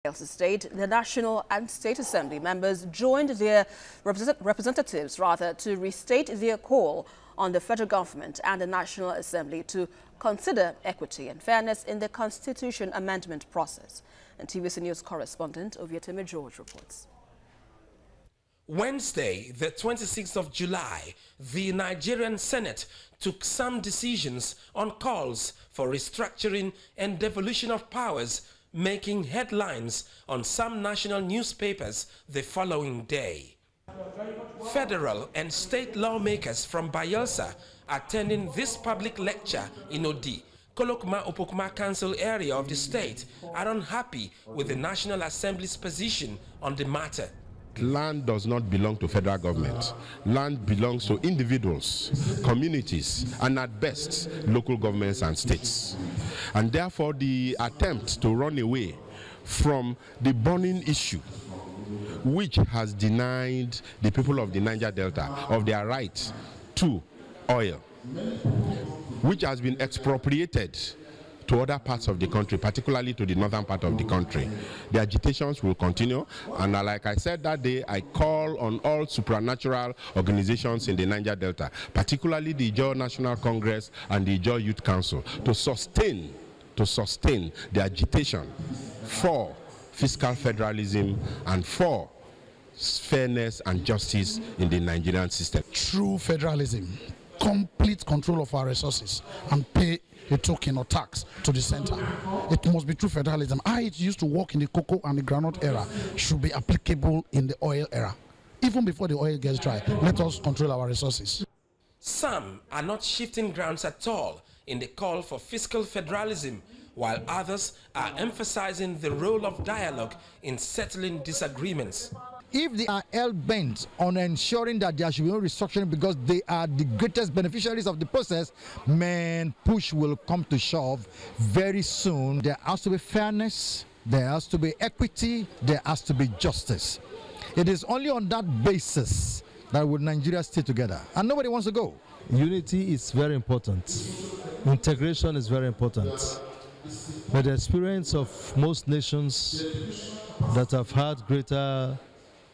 Delta State, the National and State Assembly members joined their representatives to restate their call on the federal government and the National Assembly to consider equity and fairness in the Constitution amendment process. And TVC News correspondent Ovieteme George reports. Wednesday, the 26th of July, the Nigerian Senate took some decisions on calls for restructuring and devolution of powers, making headlines on some national newspapers the following day. Federal and state lawmakers from Bayelsa attending this public lecture in Odi, Kolokma-Opokuma Council area of the state, are unhappy with the National Assembly's position on the matter. Land does not belong to federal government. Land belongs to individuals, communities, and at best, local governments and states. And therefore, the attempt to run away from the burning issue, which has denied the people of the Niger Delta of their right to oil, which has been expropriated to other parts of the country, particularly to the northern part of the country. The agitations will continue, and like I said that day, I call on all supernatural organizations in the Niger Delta, particularly the Ijaw National Congress and the Ijaw Youth Council, to sustain the agitation for fiscal federalism and for fairness and justice in the Nigerian system. True federalism, complete control of our resources, and pay a token or tax to the center. It must be true federalism. How it used to work in the cocoa and the groundnut era should be applicable in the oil era. Even before the oil gets dry, let us control our resources. Some are not shifting grounds at all in the call for fiscal federalism, while others are emphasizing the role of dialogue in settling disagreements. If they are hell-bent on ensuring that there should be no restructuring because they are the greatest beneficiaries of the process, man, push will come to shove very soon. There has to be fairness, there has to be equity, there has to be justice. It is only on that basis that will Nigeria stay together, and nobody wants to go. Unity is very important. Integration is very important. But the experience of most nations that have had greater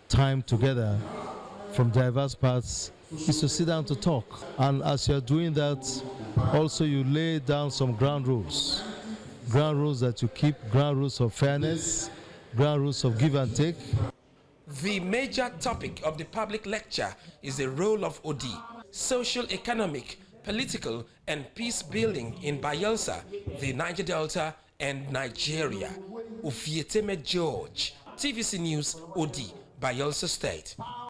time together from diverse parts is to sit down to talk. And as you're doing that, also you lay down some ground rules that you keep, ground rules of fairness, ground rules of give and take. The major topic of the public lecture is the role of Odi, social, economic, political, and peace building in Bayelsa, the Niger Delta, and Nigeria. Ovieteme George, TVC News, Odi, Bayelsa State.